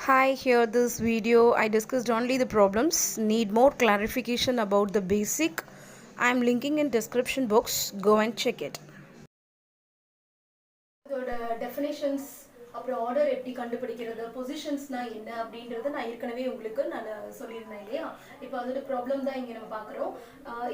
Hi, here this video I discussed only the problems. Need more clarification about the basic. I'm linking in description box. Go and check it. இதோட definitions அப்புறம் order எப்படி கண்டுபிடிக்கிறது பொசிஷன்ஸ்னா என்ன அப்படின்றத நான் ஏற்கனவே உங்களுக்கு நான் சொல்லியிருந்தேன் இல்லையா. இப்போ அதோட ப்ராப்ளம் தான் இங்கே நம்ம பார்க்குறோம்.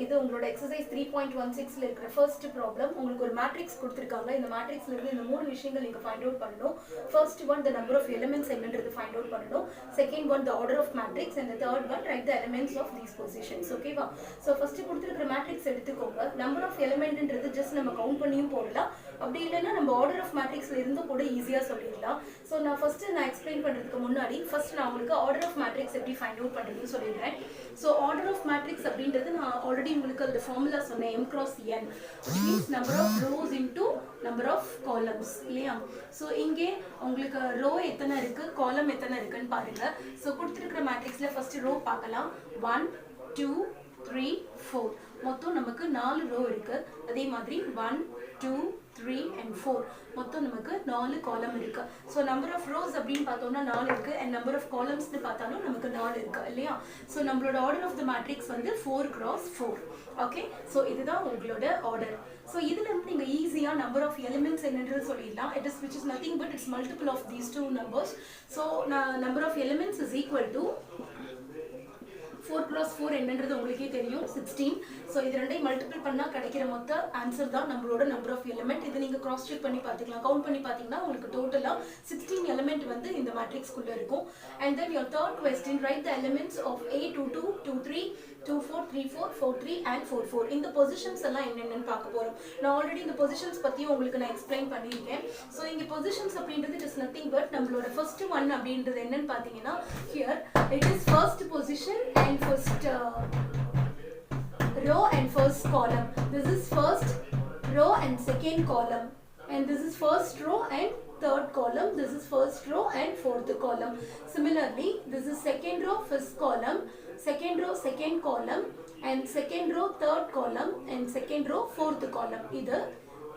இது உங்களோட எக்ஸசைஸ் 3.16 இருக்கிற ஃபர்ஸ்ட் ப்ராப்ளம். உங்களுக்கு ஒரு மேட்ரிக்ஸ் கொடுத்துருக்காங்க. இந்த மேட்ரிக்ஸ்ல இருந்து இந்த மூணு விஷயங்கள் நீங்கள் ஃபைண்ட் அவுட் பண்ணணும். First one the number of elements என்னன்றது ஃபைண்ட் அவுட் பண்ணணும். Second one the order of matrix and third one write the elements of these positions. ஓகேவா? ஸோ ஃபர்ஸ்ட் கொடுத்துருக்கிற மேட்ரிக்ஸ் எடுத்துக்கோங்க. நம்பர் ஆஃப் எலிமெண்ட்ன்றது ஜஸ்ட் நம்ம count பண்ணியும் போடலாம். அப்படி இல்லைன்னா நம்ம ஆர்டர் ஆஃப் மேட்ரிக்ஸ்ல இருந்து கூட ஈஸியாக சொல்லிடலாம். ஸோ நான் எக்ஸ்பிளைன் பண்ணுறதுக்கு முன்னாடி ஃபர்ஸ்ட் நான் உங்களுக்கு ஆர்டர் ஆஃப் மேட்ரிக்ஸ் எப்படி ஃபைண்ட் அவுட் பண்ணுறதுன்னு சொல்லிடுறேன். ஸோ ஆர்டர் ஆஃப் மேட்ரிக்ஸ் அப்படின்றது நான் ஆல்ரெடி உங்களுக்கு அந்த ஃபார்முலா சொன்னேன், M cross N, which means number of rows into number of columns இல்லையா. ஸோ இங்கே உங்களுக்கு ரோ எத்தனை இருக்கு, காலம் எத்தனை இருக்குன்னு பாருங்க. ஸோ கொடுத்துருக்கிற மேட்ரிக்ஸ்ல ஃபர்ஸ்ட் ரோ பார்க்கலாம். 1 2 3 4 மொத்தம் நமக்கு 4 ரோ இருக்கு. அதே மாதிரி 1 2 3 and 4 மொத்தம் நமக்கு 4 காலம் இருக்கு. ஸோ நம்பர் ஆஃப் ரோஸ் அப்படின்னு பார்த்தோம்னா 4 இருக்கு அண்ட் நம்பர் ஆஃப் காலம்ஸ்னு பார்த்தாலும் நமக்கு 4 இருக்கு இல்லையா. ஸோ நம்மளோட ஆர்டர் ஆஃப் த மேட்ரிக்ஸ் வந்து 4 cross 4. ஓகே, ஸோ இதுதான் உங்களோட ஆர்டர். ஸோ இதுல இருந்து நீங்க ஈஸியா நம்பர் ஆஃப் எலிமெண்ட்ஸ் என்னன்றது சொல்லிடலாம். It is which is nothing but it's multiple of these two numbers. So number of elements is equal to 4 cross 4 என்னன்றது உங்களுக்கே தெரியும் 16. ஸோ இது ரெண்டையும் மல்டிபிள் பண்ணால் கிடைக்கிற மொத்த ஆன்சர் தான் நம்மளோட நம்பர் ஆஃப் எலிமெண்ட். இது நீங்கள் கிராஸ் செக் பண்ணி பார்த்துக்கலாம். கவுண்ட் பண்ணி பார்த்தீங்கன்னா உங்களுக்கு டோட்டலாக 16 எலிமெண்ட் வந்து இந்த மேட்ரிக்ஸ்குள்ளே இருக்கும். And then your third question, write the elements of A22 23 24 34 43 and 44. இந்த பொசிஷன்ஸ் எல்லாம் என்னென்னு பார்க்க போகிறோம். நான் ஆல்ரெடி இந்த பொசிஷன்ஸ் பற்றியும் உங்களுக்கு நான் எக்ஸ்பிளைன் பண்ணியிருக்கேன். ஸோ இங்கே பொசிஷன்ஸ் அப்படின்றது இட் இஸ் நத்திங் பட் நம்மளோட ஃபர்ஸ்ட் ஒன் அப்படின்றது என்னன்னு பார்த்தீங்கன்னா, here it is first position and first row and first column. This is first row and second column, and this is first row and third column. This is first row and fourth column. Similarly, this is second row first column, second row second column, and second row third column, and second row fourth column. Either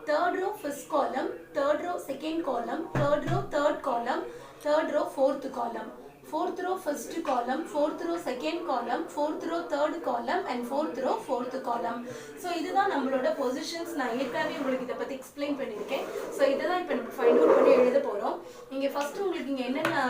third row first column, third row second column, third row third column, third row fourth column, fourth row first column, fourth row second column, fourth row third column, and fourth row fourth column. So இதுதான் நம்மளோட positions. நான் ஏற்கனவே உங்களுக்கு இதை பற்றி explain பண்ணியிருக்கேன். So இதெல்லாம் இப்போ நம்ம ஃபைண்ட் அவுட் பண்ணி எழுத போகிறோம். இங்கே ஃபர்ஸ்ட் உங்களுக்கு இங்கே என்னென்ன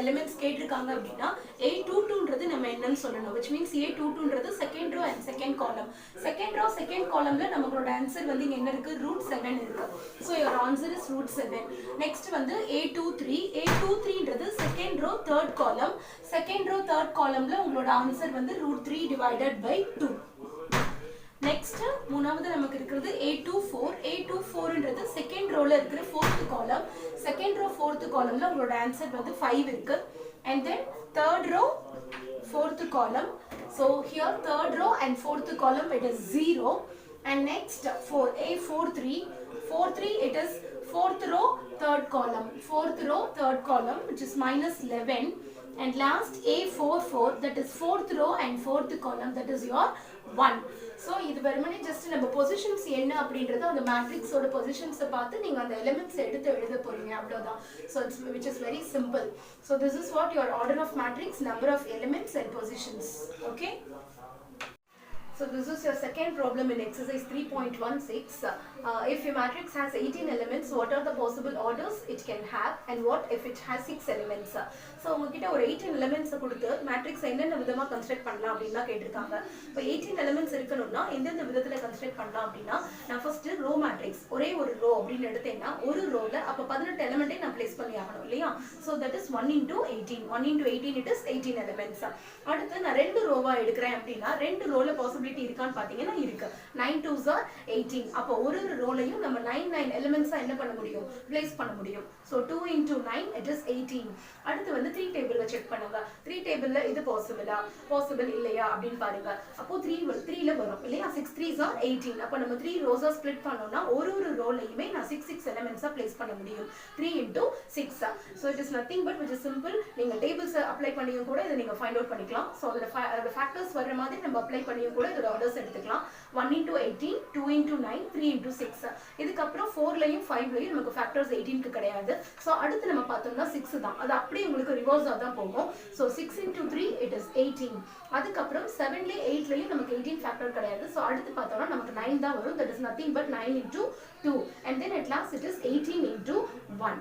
எலிமெண்ட்ஸ் கேட்டிருக்காங்க அப்படின்னா, A22ன்றது நம்ம என்னன்னு சொல்லணும். விச் மீன்ஸ் A22ன்றது second row and second column. Second row second காலம்ல நம்மளோட ஆன்சர் வந்து இங்கே என்ன இருக்கு, √7 இருக்கு. So your answer is √7. Next வந்து A23ன்றது second row third column, second row third columnல உங்களோட ஆன்சர் வந்து √3 divided by 2. நெக்ஸ்ட் மூணாவது நமக்கு இருக்கிறது A24ன்றது செகண்ட் ரோல இருக்கிற fourth column, second row fourth columnல உங்களோட ஆன்சர் வந்து 5 இருக்கு. and then third row fourth column, so here third row and fourth column it is 0. and next for A43 it is fourth row third column, fourth row third column which is -11. and last A44 that is fourth row and fourth column, that is your 1. So இது வெறுமனே just நம்ம positions என்ன அப்படின்றது அந்த மேட்ரிக்ஸோட பொசிஷன்ஸை பார்த்து நீங்கள் அந்த elements எடுத்து எழுத போறீங்க, அவ்வளோதான். So it's which is very simple. So this is what your order of matrix, number of elements and positions. Okay, so this is your second problem in exercise 3.16. If a matrix has 18 elements, what are the possible orders it can have, and what if it has 6 elements? So உங்ககிட்ட ஒரு 18 elements கொடுத்து matrix என்னென்ன விதமா construct பண்ணலாம் அப்படின்னா கேட்டிருக்காங்க. இப்போ 18 elements இருக்கணும்னா எந்தெந்த விதத்துல கன்ஸ்ட்ரக்ட் பண்ணலாம் அப்படின்னா, நான் ஃபர்ஸ்ட் ரோ மேட்ரிக்ஸ் ஒரே ஒரு ரோ அப்படின்னு எடுத்தேன்னா ஒரு ரோல அப்போ 18 எலிமெண்ட்டை நான் பிளேஸ் பண்ணி ஆகணும் இல்லையா. So that is 1 into 18. 1 into 18 it is 18 elements. அடுத்து நான் ரெண்டு ரோவா எடுக்கிறேன் அப்படின்னா ரெண்டு ரோல பாசிபிலிட்டி இருக்கான்னு பாத்தீங்கன்னா இருக்கு. 9 2s are 18. அப்போ ஒரு ரோலையும் நம்ம 9 எலிமெண்ட்ஸா என்ன பண்ண முடியும், பிளேஸ் பண்ண முடியும். So 2 into 9 it is 18. அடுத்து வந்து 3 டேபிள்ல செக் பண்ணுங்க. 3 டேபிள்ல இது பாசிபிள் இல்லையா அப்படின்னு பாருங்க. அப்போ 3ல வரும் இல்லையா. 6 3s are 18. அப்போ நம்ம 3 ரோஸா ஸ்ப்ளிட் பண்ணோம்னா ஒரு ரோலையுமே நான் 6 எலிமெண்ட்ஸா பிளேஸ் பண்ண முடியும். 3 into 6. So it is nothing but which is simple. நீங்க டேபிள்ஸ் அப்ளை பண்ணியும் கூட இதை நீங்க ஃபைண்ட் அவுட் பண்ணிக்கலாம். ஸோ அதோட ஃபேக்டர்ஸ் வர்ற மாதிரி நம்ம அப்ளை பண்ணியும் கூட இதோட ஆர்டர்ஸ் எடுத்துக்கலாம். 1 into 18, 2 into 9, 3 into 6. இதுக்கப்புறம் 4லையும் 5லையும் நமக்கு ஃபேக்டர்ஸ் 18க்கு கிடையாது. ஸோ அடுத்து நம்ம பார்த்தோம்னா 6 தான். அது அப்படியே உங்களுக்கு ரிவர்ஸாக தான் போகும். So 6 into 3 it is 18. அதுக்கப்புறம் 7லேயும் 8லையும் நமக்கு 18 ஃபேக்டர் கிடையாது. ஸோ அடுத்து பார்த்தோம்னா நமக்கு 9 தான் வரும். that is nothing but 9 into 2. and then at last it is 18 into 1.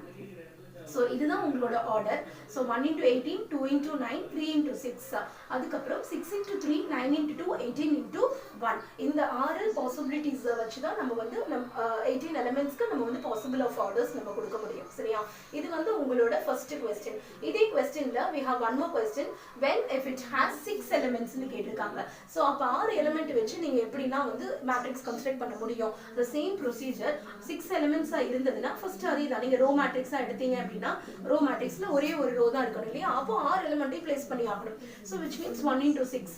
So இதுதான் உங்களோட order. So 1 into 18, 2 into 9, 3 into 6. அதுக்கப்புறம் 6 into 3, 9 into 2, 18 into 1. இந்த 6 பாசிபிலிட்டிஸ் வச்சு தான் நம்ம வந்து 18 எலிமெண்ட்ஸ்க்கு நம்ம வந்து பாசிபிள் ஆஃப் ஆர்டர்ஸ் நம்ம கொடுக்க முடியும். சரியா? இது வந்து உங்களோட ஃபர்ஸ்ட் கொஸ்டின். இதே கொஸ்டின்ல we have one more question. when if it has 6 elements னு கேட்டிருக்காங்க. ஸோ அப்போ 6 எலிமெண்ட் வச்சு நீங்க எப்படின்னா வந்து மேட்ரிக்ஸ் கன்ஸ்ட்ரக்ட் பண்ண முடியும். the same procedure 6 எலிமெண்ட்ஸா இருந்ததுன்னா ஃபர்ஸ்ட் அதே தான். நீங்க ரோ மேட்ரிக்ஸா எடுத்தீங்க அப்படின்னா ரோ மேட்ரிக்ஸ்ல ஒரே ஒரு ரோ தான் இருக்கணும் இல்லையா? அப்போ 6 எலிமெண்ட்டை பிளேஸ் பண்ணி ஆகணும். So which means 1 into 6.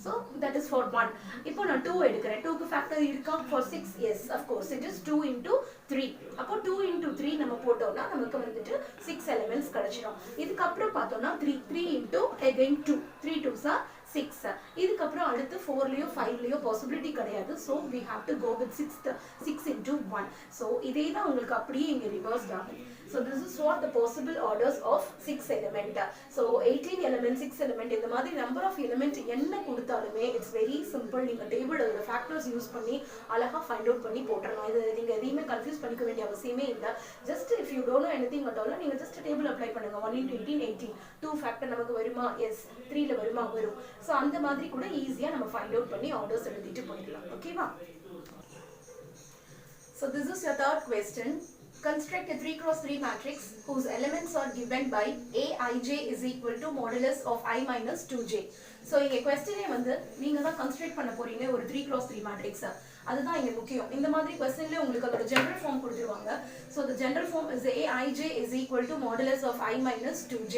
So that is for 1. இப்போ நான் 2 எடுக்கிறேன். 2க்கு ஃபேக்டர் இருக்கா? for 6 yes of course it is 2 into 3. அப்போ 2 into 3 நம்ம போட்டோம்னா நமக்கு வந்துட்டு 6 எலிமெண்ட்ஸ் கிடைச்சிடும். இதுக்கப்புறம் பார்த்தோம்னா 3 into again 2. 3 2s are 6. இதுக்கப்புறம் அடுத்து 4லையோ 5லையோ பாசிபிலிட்டி கிடையாது. So we have to go with 6 into 1. So இதே தான் உங்களுக்கு அப்படியே இங்கே ரிவர்ஸ்ட் ஆகும். So this is what the possible orders of 6 element. So 18 element, 6 element, இந்த மாதிரி number of element என்ன கொடுத்தாலுமே it's very simple. நீங்க டேபிள் அதோட ஃபேக்டர்ஸ் யூஸ் பண்ணி அழகா ஃபைண்ட் அவுட் பண்ணி போட்டுறலாம். இது நீங்க எதையுமே கன்ஃபியூஸ் பண்ணிக்க வேண்டிய அவசியமே இல்லை. Just if you don't know anything at all, நீங்க ஜஸ்ட் டேபிள் அப்ளை பண்ணுங்க. 1 into 18, 18. 2 ஃபேக்டர் நமக்கு வருமா? எஸ். 3ல வருமா? வரும். ஸோ அந்த மாதிரி கூட ஈஸியா நம்ம ஃபைண்ட் அவுட் பண்ணி ஆர்டர்ஸ் எழுதிட்டு போயிடலாம். ஓகேவா? So this is your third question. Construct a 3 cross 3 matrix whose elements are given by Aij is equal to modulus of I minus 2j. So இங்க questionே வந்து நீங்க தான் கன்ஸ்ட்ரக்ட் பண்ண போறீங்க ஒரு 3 cross 3 matrix. அதுதான் இங்க முக்கியம். இந்த மாதிரி क्वेश्चनல உங்களுக்கு அதோட ஜெனரல் ஃபார்ம் கொடுத்துருவாங்க. So the general form is Aij is equal to modulus of I minus 2j.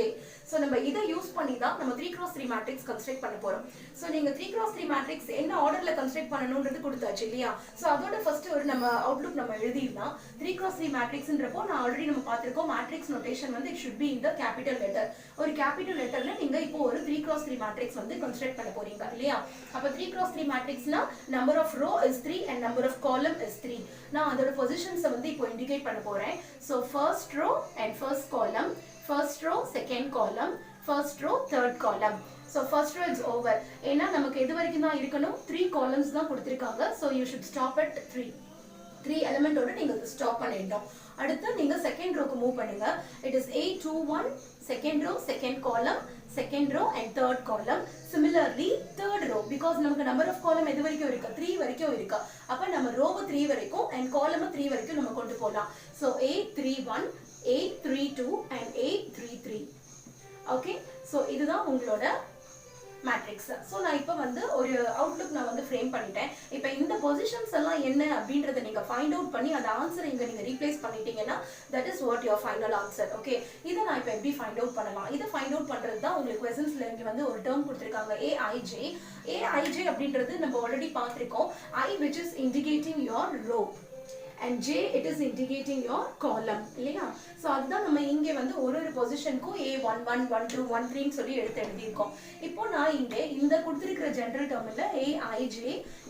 So நம்ம இதை யூஸ் பண்ணி தான் நம்ம 3 cross 3 matrix கன்ஸ்ட்ரக்ட் பண்ண போறோம். So நீங்க 3 cross 3 matrix என்ன ஆர்டர்ல கன்ஸ்ட்ரக்ட் பண்ணனும்ன்றது கொடுத்தாச்சு இல்லையா? So அதோட ஃபர்ஸ்ட் ஒரு நம்ம அவுட்லுக் நம்ம எழுதிடலாம். 3 cross 3 matrixன்றப்போ நான் ஆல்ரெடி நம்ம பார்த்திருக்கோம் மேட்ரிக்ஸ் நோட்டேஷன் வந்து it should be in the capital letter. ஒரு கேபிட்டல் லெட்டர்ல நீங்க இப்போ ஒரு 3 cross 3 matrix வந்து கன்ஸ்ட்ரக்ட் பண்ண போறீங்க இல்லையா? அப்ப 3 cross 3 matrixனா number of row is 3 and number of column is 3. நான் அதோட பொசிஷன்ஸ் வந்து இப்போ இண்டிகேட் பண்ண போறேன். So first row and first column, first row, second column, first row, third column. So first row is over. ஏன்னா நமக்கு எது வரைக்கும் தான் இருக்கணும்? 3 columns தான் கொடுத்திருக்காங்க. So you should stop at 3. 3 element ஓட நீங்க ஸ்டாப் பண்ணிடணும். அடுத்து நீங்க செகண்ட் ரோக்கு மூவ் பண்ணுங்க. It is 8 2 1 second row, second column, second row and third column. Similarly third row because நமக்கு number of column எது வரைக்கும் இருக்கு? 3 வரைக்கும் இருக்கு. அப்ப நம்ம row 3 வரைக்கும் and column 3 வரைக்கும் நம்ம கொண்டு போலாம். So 8 3 1, 8 3 2 and 8 3 3. Okay? So இதுதான் உங்களோட மேட்ரிக்ஸ். ஸோ நான் இப்போ வந்து ஒரு அவுட்லுக் நான் வந்து ஃப்ரேம் பண்ணிட்டேன். இப்போ இந்த பொசிஷன்ஸ் எல்லாம் என்ன அப்படின்றத நீங்க ஃபைண்ட் அவுட் பண்ணி அந்த ஆன்சர் இங்க நீங்க ரீப்ளேஸ் பண்ணிட்டீங்கன்னா that is what your final answer. Okay, இதை நான் இப்போ எப்படி ஃபைண்ட் அவுட் பண்ணலாம்? இதை ஃபைண்ட் அவுட் பண்றது தான் உங்களுக்கு கொஸ்டின்ஸ்ல இங்க வந்து ஒரு டேர்ம் கொடுத்துருக்காங்க AIJ. AIJ அப்படின்றது நம்ம ஆல்ரெடி பார்த்திருக்கோம். I which is indicating your row and J it is indicating your column இல்லையா? ஸோ அதுதான் நம்ம இங்கே வந்து ஒரு பொசிஷனுக்கும் A11 12 13 சொல்லி எடுத்து எழுதியிருக்கோம். இப்போ நான் இங்கே இந்த கொடுத்துருக்கிற ஜெனரல் டேர்மில் AIJ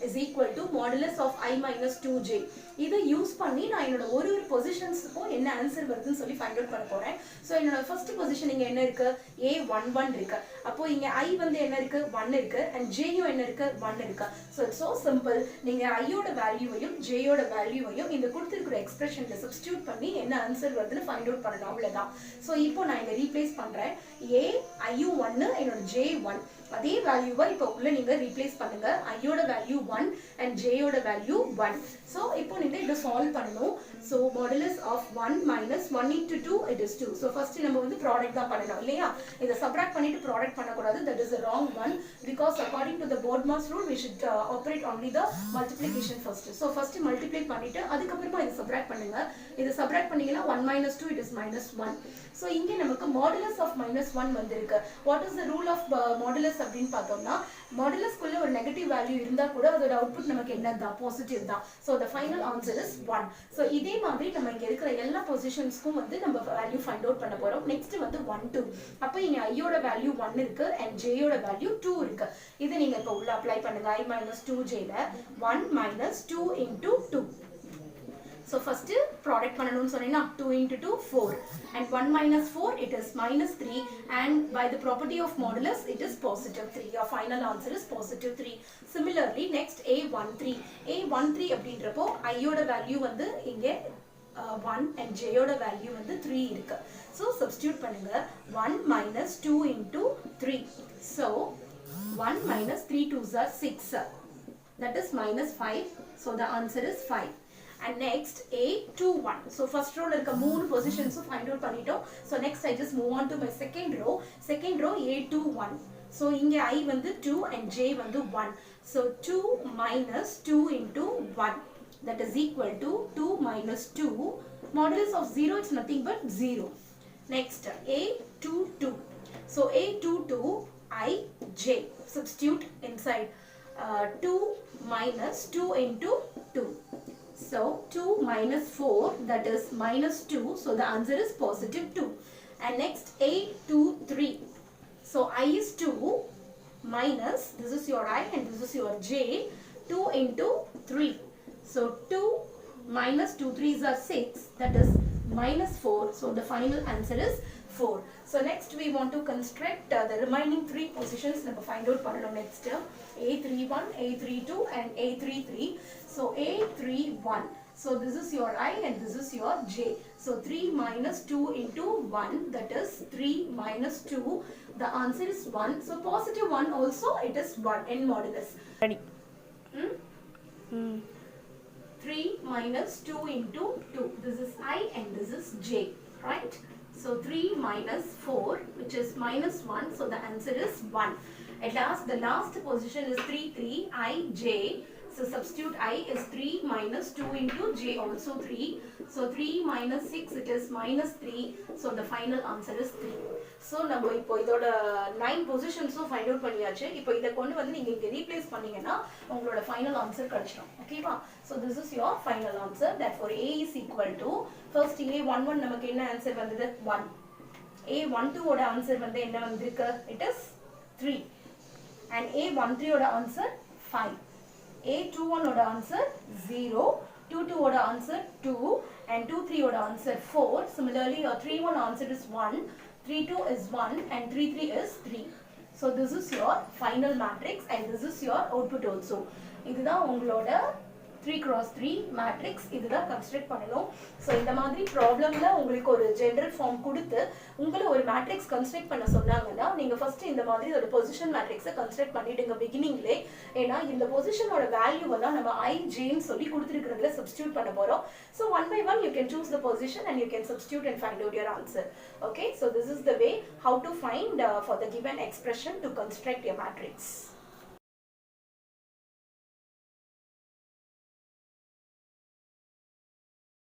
is equal to modulus of I minus 2j. இதை யூஸ் பண்ணி நான் என்னோட ஒரு பொசிஷன்ஸுக்கும் என்ன ஆன்சர் வருதுன்னு சொல்லி ஃபைண்ட் அவுட் பண்ண போறேன். ஸோ என்னோட ஃபர்ஸ்ட் பொசிஷன் இங்கே என்ன இருக்கு? A11 இருக்கு. அப்போ இங்கே I வந்து என்ன இருக்கு? 1 இருக்கு and Jயும் என்ன இருக்கு? 1 இருக்கு. So it's so simple. நீங்க ஐயோட வேல்யூவையும் ஜேயோட வேல்யூவையும் இந்த கொடுத்துருக்கிற எக்ஸ்பிரஷன்ல சப்ஸ்டியூட் பண்ணி என்ன ஆன்சர் வருதுன்னு ஃபைண்ட் அவுட் பண்ணலாம். அவ்வளவுதான். ஸோ இப்போ நான் இங்க ரீப்ளேஸ் பண்றேன். ஐயு 1 என்னோட J 1. அதே வேல்யூவை இப்போ உள்ள நீங்க ரீப்ளேஸ் பண்ணுங்க. ஐயோட வேல்யூ 1 and ஜேயோட வேல்யூ 1. ஸோ இப்போ நீங்க இதை சால்வ் பண்ணணும். So modulus of 1 minus 1 into 2 it is 2. So first நம்ம வந்து ப்ராடக்ட் தான் பண்ணணும் இல்லையா? இதை சப்ராக்ட் பண்ணிட்டு ப்ராடக்ட் பண்ணக்கூடாது. that is the wrong one because according to the BODMAS rule we should operate only the multiplication first. So first multiply பண்ணிட்டு அதுக்கப்புறமா இதை சப்ராக்ட் பண்ணுங்க. இதை சப்ராக்ட் பண்ணீங்கன்னா 1 minus 2 it is minus 1. So இங்கே நமக்கு modulus of minus 1 வந்திருக்கு. what is the rule of modulus modulus அப்படின்னு பார்த்தோம்னா மாடுலஸ்க்குள்ள ஒரு நெகட்டிவ் வேல்யூ இருந்தா கூட அதோட அவுட்புட் நமக்கு என்னதான் பாசிட்டிவ் தான். So the final answer is 1. So இதே மாதிரி நம்ம இங்க இருக்கிற எல்லா பொசிஷன்ஸ்க்கும் வந்து நம்ம வேல்யூ ஃபைண்ட் அவுட் பண்ண போறோம். நெக்ஸ்ட் வந்து 1 2. அப்போ இங்க ஐயோட வேல்யூ 1 இருக்கு அண்ட் ஜேயோட வேல்யூ 2 இருக்கு. இது நீங்க இப்போ உள்ள அப்ளை பண்ணுங்க. I minus 2j ல 1 minus 2 into 2. So first product பண்ணனும்னு சொன்னீனா 2 into 2 4 and 1 minus 4 it is minus 3 and by the property of modulus it is positive 3. Your final answer is positive 3. Similarly next A13 அப்படின்றப்போ I யோட value வந்து இங்க 1 and J யோட value வந்து 3 இருக்கு. So substitute பண்ணுங்க 1 minus 2 into 3. So 1 minus 3 2s are 6. That is minus 5. So the answer is 5. And next A21. So first row irukka moonu positions find out pannittom. So next I just move on to my second row A21. So inge I vandu 2 and J vandu 1. So 2 minus 2 into 1, that is equal to 2 minus 2. Modulus of 0 is nothing but 0. Next A22. So A22 I J, substitute inside 2 minus 2 into 2. So 2 minus 4, that is minus 2. So the answer is positive 2. And next A23. So I is 2 minus, this is your I and this is your J, 2 into 3. So 2 minus 2 3s are 6, that is minus 4. So the final answer is 4. So next we want to construct the remaining 3 positions. Number find out pannanom next. A31, A32 and A33. So A31. So this is your I and this is your J. So 3 minus 2 into 1, that is 3 minus 2. The answer is 1. So positive 1 also it is 1 in modulus. Ready. 3 minus 2 into 2. This is I and this is J. Right? So 3 minus 4, which is minus 1. So the answer is 1. At last, the last position is 3 3 I J. So substitute I is 3 minus 2 into J, also 3. So 3 minus 6, it is minus 3. So the final answer is 3. So நம்ம இப்போ இதோட 9 பொசிஷன்ஸும் find out பண்ணியாச்சு. இப்போ இதை கொண்டு வந்து நீங்க இங்க ரீப்ளேஸ் பண்ணீங்கன்னா உங்களோட ஃபைனல் ஆன்சர் கிடைச்சிடும். ஓகேவா? So this is your final answer. Therefore A is equal to first A11 நமக்கு என்ன ஆன்சர் வந்தது 1. A12 ஓட ஆன்சர் வந்து என்ன வந்திருக்கு? It is 3. And A13 ஓட ஆன்சர் 5. A21 ஓட ஆன்சர் 0. 22 ஓட ஆன்சர் 2 and 23 ஓட answer 4. Similarly your 31 answer is 1. 32 is 1 and 33 is 3. So this is your final matrix and this is your output also. இதுதான் உங்களோட 3x3 மேட்ரிக்ஸ். இதுதான் construct பண்ணணும். So இந்த மாதிரி ப்ராப்ளம்ல உங்களுக்கு ஒரு ஜெனரல் ஃபார்ம் கொடுத்து உங்களை ஒரு மேட்ரிக்ஸ் கன்ஸ்ட்ரக்ட் பண்ண சொன்னாங்கன்னா நீங்க ஃபர்ஸ்ட் இந்த மாதிரி ஒரு பொசிஷன் மேட்ரிக்ஸை கன்ஸ்ட்ரக்ட் பண்ணிடுங்க பிகினிங்லே. ஏன்னா இந்த பொசிஷனோட வேல்யூவெல்லாம் நம்ம ஐ ஜேன்னு சொல்லி கொடுத்துருக்கிறதுல சப்ஸ்டியூட் பண்ண போறோம். So one by one you can choose the position and you can substitute and find out your answer. Okay, so this is the way how to find for the given expression to construct your matrix.